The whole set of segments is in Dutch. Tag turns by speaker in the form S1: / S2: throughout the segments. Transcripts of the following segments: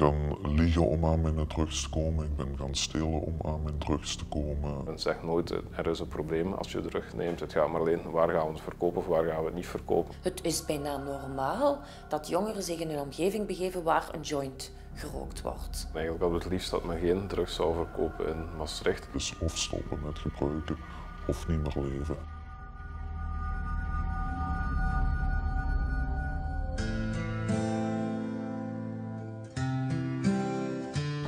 S1: gaan liegen om aan mijn drugs te komen. Ik ben gaan stelen om aan mijn drugs te komen.
S2: Men zegt nooit, er is een probleem als je drug neemt. Het gaat maar alleen, waar gaan we het verkopen of waar gaan we het niet verkopen.
S3: Het is bijna normaal dat jongeren zich in een omgeving begeven waar een joint gerookt wordt.
S2: Eigenlijk hadden we het liefst dat men geen drugs zou verkopen in Maastricht.
S1: Dus of stoppen met gebruiken of niet meer leven.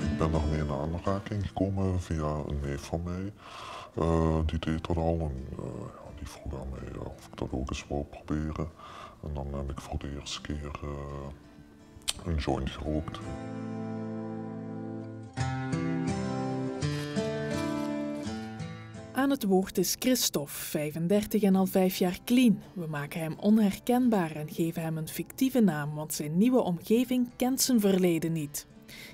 S1: Ik ben daarmee in aanraking gekomen via een neef van mij. Die deed dat al en die vroeg aan mij of ik dat ook eens wou proberen. En dan heb ik voor de eerste keer een joint gerookt.
S4: Aan het woord is Christophe, 35 en al 5 jaar clean. We maken hem onherkenbaar en geven hem een fictieve naam, want zijn nieuwe omgeving kent zijn verleden niet.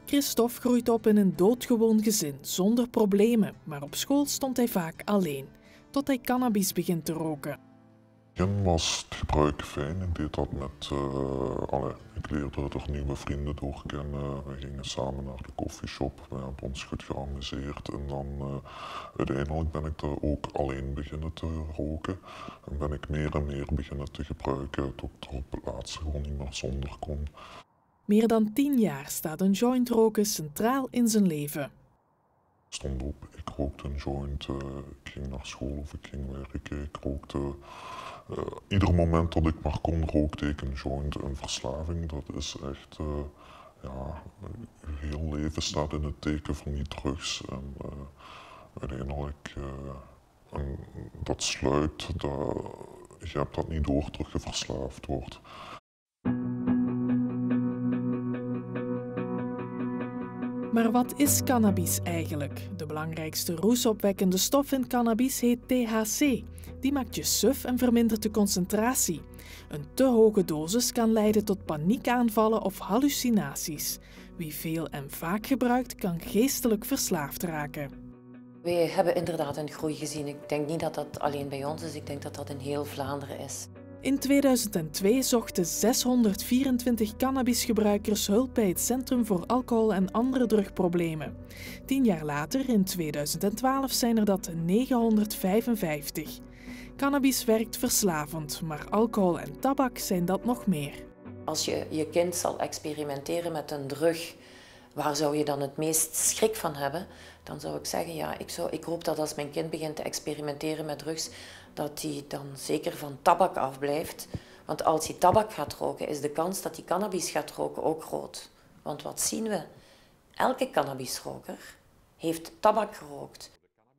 S4: Christophe groeit op in een doodgewoon gezin, zonder problemen, maar op school stond hij vaak alleen, tot hij cannabis begint te roken.
S1: In het begin was het gebruik fijn. Ik deed dat met, ik leerde er nieuwe vrienden door kennen. We gingen samen naar de koffieshop, we hebben ons goed geamuseerd. En dan uiteindelijk ben ik er ook alleen beginnen te roken. En ben ik meer en meer beginnen te gebruiken, tot ik er op het laatste gewoon niet meer zonder kon.
S4: Meer dan 10 jaar staat een joint roken centraal in zijn leven.
S1: Ik stond op, ik rookte een joint, ik ging naar school of ik ging werken. Ik rookte, ieder moment dat ik maar kon, rookte ik een joint. Een verslaving, dat is echt, ja, je heel leven staat in het teken van die drugs. En uiteindelijk, dat sluipt, je hebt dat niet door tot je verslaafd wordt.
S4: Maar wat is cannabis eigenlijk? De belangrijkste roesopwekkende stof in cannabis heet THC. Die maakt je suf en vermindert de concentratie. Een te hoge dosis kan leiden tot paniekaanvallen of hallucinaties. Wie veel en vaak gebruikt, kan geestelijk verslaafd raken.
S3: Wij hebben inderdaad een groei gezien. Ik denk niet dat dat alleen bij ons is, ik denk dat dat in heel Vlaanderen is.
S4: In 2002 zochten 624 cannabisgebruikers hulp bij het Centrum voor Alcohol en Andere Drugproblemen. 10 jaar later, in 2012, zijn er dat 955. Cannabis werkt verslavend, maar alcohol en tabak zijn dat nog meer.
S3: Als je je kind zal experimenteren met een drug, waar zou je dan het meest schrik van hebben? Dan zou ik zeggen, ja, ik hoop dat als mijn kind begint te experimenteren met drugs, dat hij dan zeker van tabak afblijft. Want als hij tabak gaat roken, is de kans dat hij cannabis gaat roken ook groot. Want wat zien we? Elke cannabisroker heeft tabak gerookt.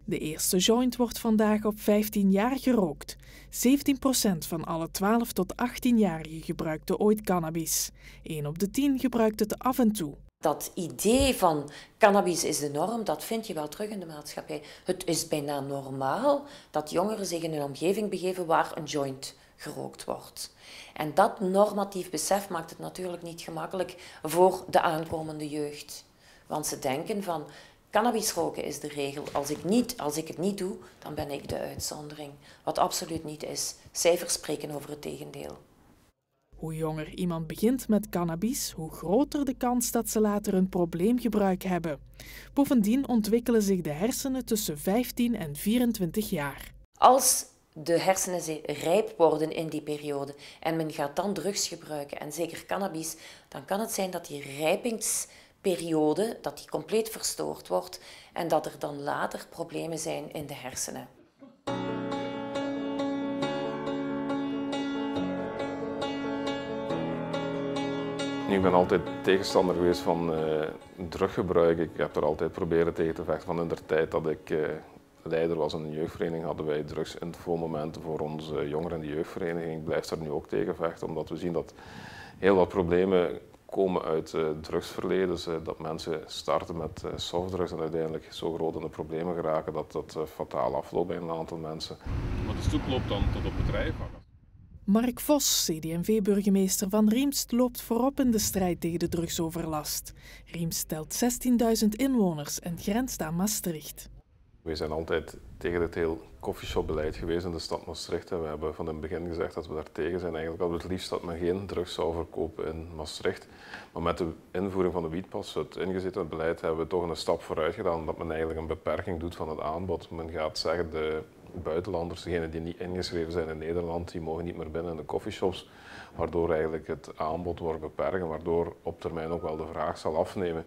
S4: De eerste joint wordt vandaag op 15 jaar gerookt. 17% van alle 12 tot 18-jarigen gebruikte ooit cannabis. 1 op de 10 gebruikt het af en toe.
S3: Dat idee van cannabis is de norm, dat vind je wel terug in de maatschappij. Het is bijna normaal dat jongeren zich in een omgeving begeven waar een joint gerookt wordt. En dat normatief besef maakt het natuurlijk niet gemakkelijk voor de aankomende jeugd. Want ze denken van, cannabis roken is de regel. Als ik het niet doe, dan ben ik de uitzondering. Wat absoluut niet is. Cijfers spreken over het tegendeel.
S4: Hoe jonger iemand begint met cannabis, hoe groter de kans dat ze later een probleemgebruik hebben. Bovendien ontwikkelen zich de hersenen tussen 15 en 24 jaar.
S3: Als de hersenen rijp worden in die periode en men gaat dan drugs gebruiken, en zeker cannabis, dan kan het zijn dat die rijpingsperiode compleet verstoord wordt en dat er dan later problemen zijn in de hersenen.
S2: Ik ben altijd tegenstander geweest van druggebruik. Ik heb er altijd proberen tegen te vechten. Van in de tijd dat ik leider was in een jeugdvereniging, hadden wij drugsinfomomenten voor onze jongeren in de jeugdvereniging. Ik blijf er nu ook tegen vechten, omdat we zien dat heel wat problemen komen uit drugsverleden. Dus, dat mensen starten met softdrugs en uiteindelijk zo groot in de problemen geraken dat dat fataal afloopt bij een aantal mensen.
S5: Maar de stoep loopt dan tot op het rijvak.
S4: Mark Vos, CD&V-burgemeester van Riemst, loopt voorop in de strijd tegen de drugsoverlast. Riemst telt 16.000 inwoners en grenst aan Maastricht.
S2: We zijn altijd tegen het heel coffeeshopbeleid geweest in de stad Maastricht. We hebben van in het begin gezegd dat we daar tegen zijn. Eigenlijk hadden we het liefst dat men geen drugs zou verkopen in Maastricht. Maar met de invoering van de wietpas, het ingezette beleid, hebben we toch een stap vooruit gedaan. Dat men eigenlijk een beperking doet van het aanbod. Men gaat zeggen, de buitenlanders, degenen die niet ingeschreven zijn in Nederland, die mogen niet meer binnen in de coffeeshops. Waardoor eigenlijk het aanbod wordt beperkt, waardoor op termijn ook wel de vraag zal afnemen.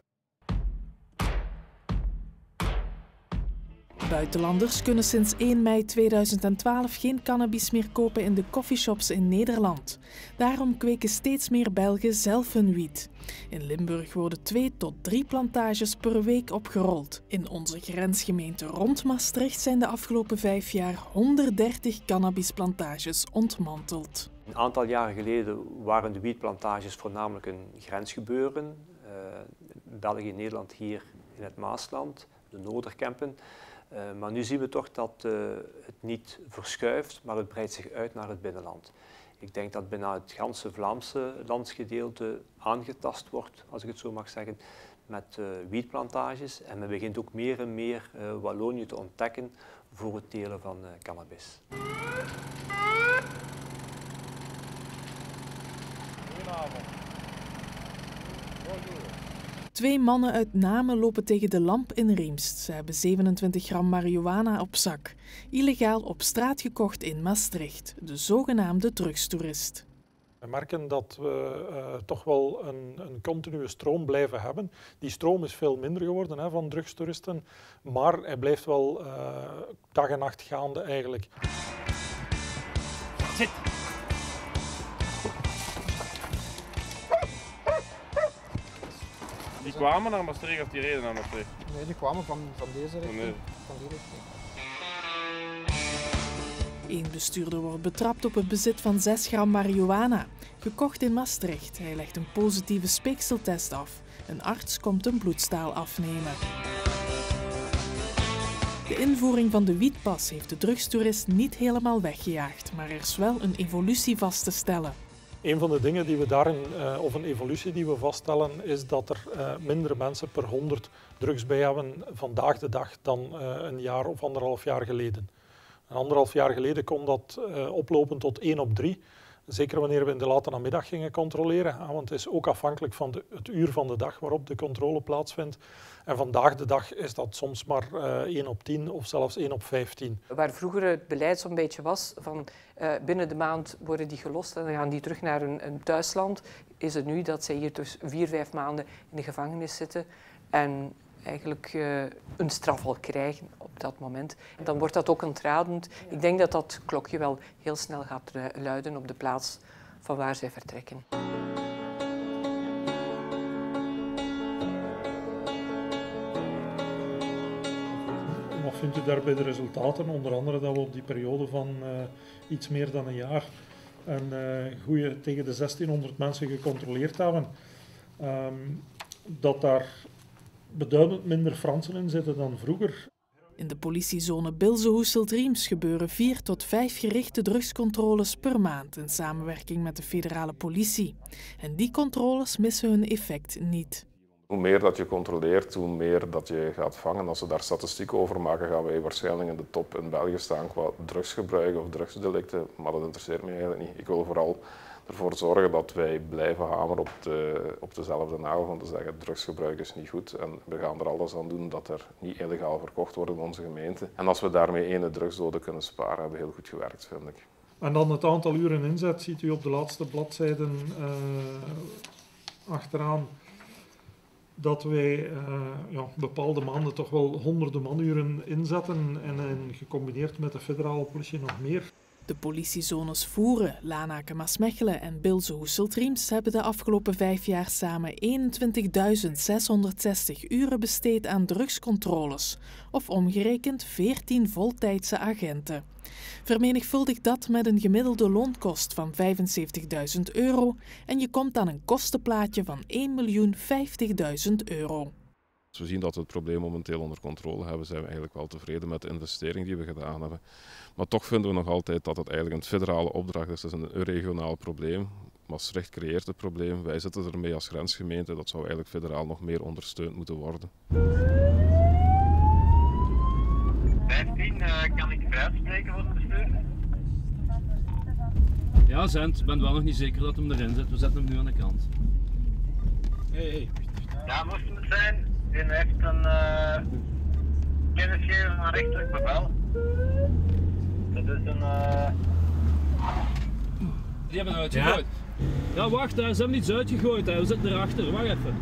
S4: Buitenlanders kunnen sinds 1 mei 2012 geen cannabis meer kopen in de coffeeshops in Nederland. Daarom kweken steeds meer Belgen zelf hun wiet. In Limburg worden 2 tot 3 plantages per week opgerold. In onze grensgemeente rond Maastricht zijn de afgelopen 5 jaar 130 cannabisplantages ontmanteld.
S6: Een aantal jaren geleden waren de wietplantages voornamelijk een grensgebeuren. België en Nederland hier in het Maasland, de Noorderkempen. Maar nu zien we toch dat het niet verschuift, maar het breidt zich uit naar het binnenland. Ik denk dat bijna het ganse Vlaamse landsgedeelte aangetast wordt, als ik het zo mag zeggen, met wietplantages. En men begint ook meer en meer Wallonië te ontdekken voor het telen van cannabis.
S7: Goedenavond.
S4: 2 mannen uit Namen lopen tegen de lamp in Riemst. Ze hebben 27 gram marihuana op zak. Illegaal op straat gekocht in Maastricht. De zogenaamde drugstoerist.
S7: We merken dat we toch wel een continue stroom blijven hebben. Die stroom is veel minder geworden van drugstoeristen. Maar hij blijft wel dag en nacht gaande eigenlijk.
S8: Zit! Die kwamen naar Maastricht of die reden naar Maastricht?
S9: Nee, die kwamen van deze richting.
S8: Nee.
S9: Van die richting.
S4: 1 bestuurder wordt betrapt op het bezit van 6 gram marihuana. Gekocht in Maastricht. Hij legt een positieve speekseltest af. Een arts komt een bloedstaal afnemen. De invoering van de wietpas heeft de drugstoerist niet helemaal weggejaagd, maar er is wel een evolutie vast te stellen.
S7: Een van de dingen die we daarin, of een evolutie die we vaststellen, is dat er minder mensen per 100 drugs bij hebben vandaag de dag dan een jaar of 1,5 jaar geleden. 1,5 jaar geleden kon dat oplopen tot 1 op 3. Zeker wanneer we in de late namiddag gingen controleren, want het is ook afhankelijk van het uur van de dag waarop de controle plaatsvindt. En vandaag de dag is dat soms maar 1 op 10 of zelfs 1 op 15.
S10: Waar vroeger het beleid zo'n beetje was van binnen de maand worden die gelost en dan gaan die terug naar een thuisland, is het nu dat zij hier dus 4-5 maanden in de gevangenis zitten en eigenlijk een straf al krijgen op dat moment. Dan wordt dat ook ontradend. Ik denk dat dat klokje wel heel snel gaat luiden op de plaats van waar zij vertrekken.
S7: Wat vindt u daarbij de resultaten? Onder andere dat we op die periode van iets meer dan een jaar een tegen de 1600 mensen gecontroleerd hebben. Dat daar beduidend minder Fransen in zitten dan vroeger.
S4: In de politiezone Bilze-Hoesselt-Riemst gebeuren 4 tot 5 gerichte drugscontroles per maand in samenwerking met de federale politie. En die controles missen hun effect niet.
S2: Hoe meer dat je controleert, hoe meer dat je gaat vangen. Als we daar statistieken over maken, gaan wij waarschijnlijk in de top in België staan qua drugsgebruik of drugsdelicten. Maar dat interesseert me eigenlijk niet. Ik wil vooral ervoor zorgen dat wij blijven hameren op dezelfde nagel van te zeggen drugsgebruik is niet goed. En we gaan er alles aan doen dat er niet illegaal verkocht wordt in onze gemeente. En als we daarmee 1 drugsdode kunnen sparen, hebben we heel goed gewerkt, vind ik.
S7: En dan het aantal uren inzet ziet u op de laatste bladzijden achteraan. Dat wij bepaalde maanden toch wel honderden manuren inzetten en gecombineerd met de federale politie nog meer.
S4: De politiezones Voeren, Lanaken-Maasmechelen en Bilze-Hoesselt-Riemst hebben de afgelopen 5 jaar samen 21.660 uren besteed aan drugscontroles, of omgerekend 14 voltijdse agenten. Vermenigvuldig dat met een gemiddelde loonkost van €75.000 en je komt aan een kostenplaatje van €1.050.000.
S2: Als we zien dat we het probleem momenteel onder controle hebben, zijn we eigenlijk wel tevreden met de investering die we gedaan hebben. Maar toch vinden we nog altijd dat het eigenlijk een federale opdracht is. Het is een regionaal probleem. Maastricht creëert het probleem. Wij zitten ermee als grensgemeente. Dat zou eigenlijk federaal nog meer ondersteund moeten worden.
S11: kan ik vrijspreken voor het bestuur?
S12: Ja, Zent, ik ben wel nog niet zeker dat hem erin zit. We zetten hem nu aan de kant.
S11: Hey. Ja, moest het zijn. Die heeft een kennisgever van rechtelijk bevel. Dat is een...
S12: Die hebben hem uitgegooid. Ja, wacht, ze hebben niets uitgegooid. We zitten erachter. Wacht even.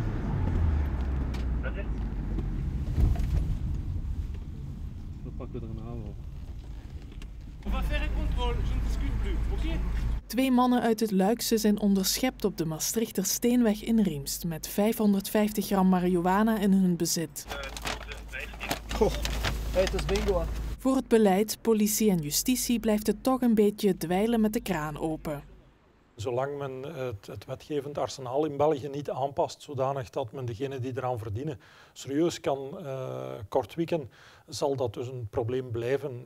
S12: Dan pakken we er een aanval.
S8: On va faire un contrôle, je ne discute plus, oké?
S4: 2 mannen uit het Luikse zijn onderschept op de Maastrichter Steenweg in Riemst met 550 gram marihuana in hun bezit.
S9: Het is bingo.
S4: Voor het beleid, politie en justitie blijft het toch een beetje dweilen met de kraan open.
S7: Zolang men het wetgevend arsenaal in België niet aanpast, zodanig dat men degenen die eraan verdienen serieus kan kortwikken, zal dat dus een probleem blijven.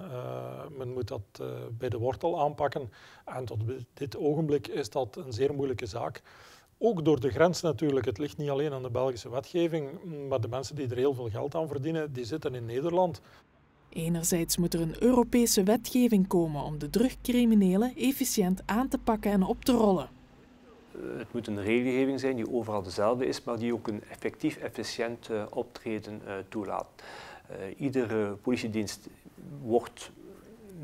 S7: Men moet dat bij de wortel aanpakken. En tot dit ogenblik is dat een zeer moeilijke zaak. Ook door de grens natuurlijk. Het ligt niet alleen aan de Belgische wetgeving, maar de mensen die er heel veel geld aan verdienen, die zitten in Nederland.
S4: Enerzijds moet er een Europese wetgeving komen om de drugcriminelen efficiënt aan te pakken en op te rollen.
S6: Het moet een regelgeving zijn die overal dezelfde is, maar die ook een effectief, efficiënt optreden toelaat. Iedere politiedienst wordt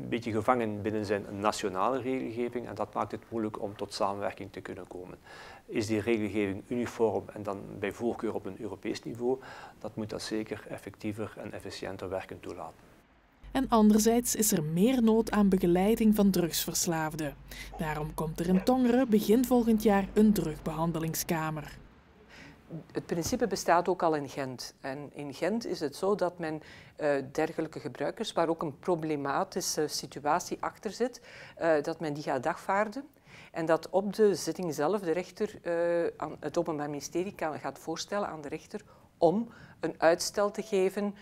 S6: een beetje gevangen binnen zijn nationale regelgeving en dat maakt het moeilijk om tot samenwerking te kunnen komen. Is die regelgeving uniform en dan bij voorkeur op een Europees niveau, dat moet dat zeker effectiever en efficiënter werken toelaten.
S4: En anderzijds is er meer nood aan begeleiding van drugsverslaafden. Daarom komt er in Tongeren begin volgend jaar een drugbehandelingskamer.
S10: Het principe bestaat ook al in Gent. En in Gent is het zo dat men dergelijke gebruikers, waar ook een problematische situatie achter zit, dat men die gaat dagvaarden. En dat op de zitting zelf de rechter, het Openbaar Ministerie gaat voorstellen aan de rechter om een uitstel te geven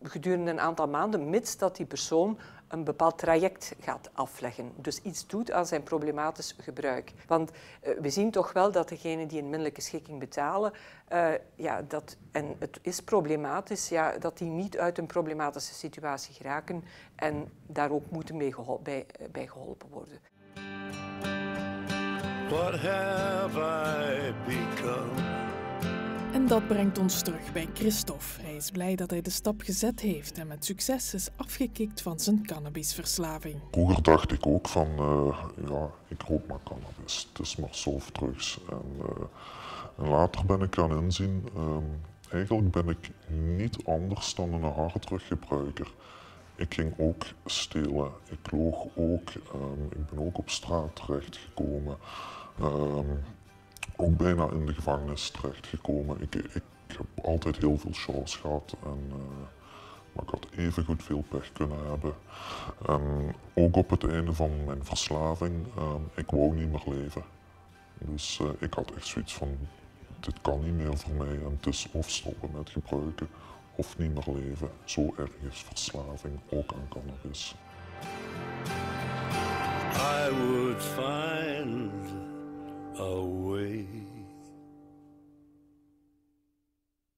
S10: gedurende een aantal maanden, mits dat die persoon een bepaald traject gaat afleggen. Dus iets doet aan zijn problematisch gebruik. Want we zien toch wel dat degenen die een middelijke schikking betalen, en het is problematisch, dat die niet uit een problematische situatie geraken en daar ook moeten bij geholpen worden.
S13: What have I become?
S4: En dat brengt ons terug bij Christophe. Hij is blij dat hij de stap gezet heeft en met succes is afgekikt van zijn cannabisverslaving.
S1: Vroeger dacht ik ook van, ik rook maar cannabis, het is maar softdrugs. En later ben ik gaan inzien, eigenlijk ben ik niet anders dan een harddruggebruiker. Ik ging ook stelen, ik loog ook, ik ben ook op straat terechtgekomen. Ook bijna in de gevangenis terechtgekomen. Ik heb altijd heel veel chance gehad, maar ik had evengoed veel pech kunnen hebben. En ook op het einde van mijn verslaving, ik wou niet meer leven. Dus ik had echt zoiets van, dit kan niet meer voor mij en het is of stoppen met gebruiken of niet meer leven. Zo erg is verslaving, ook aan cannabis.
S13: I would find a way.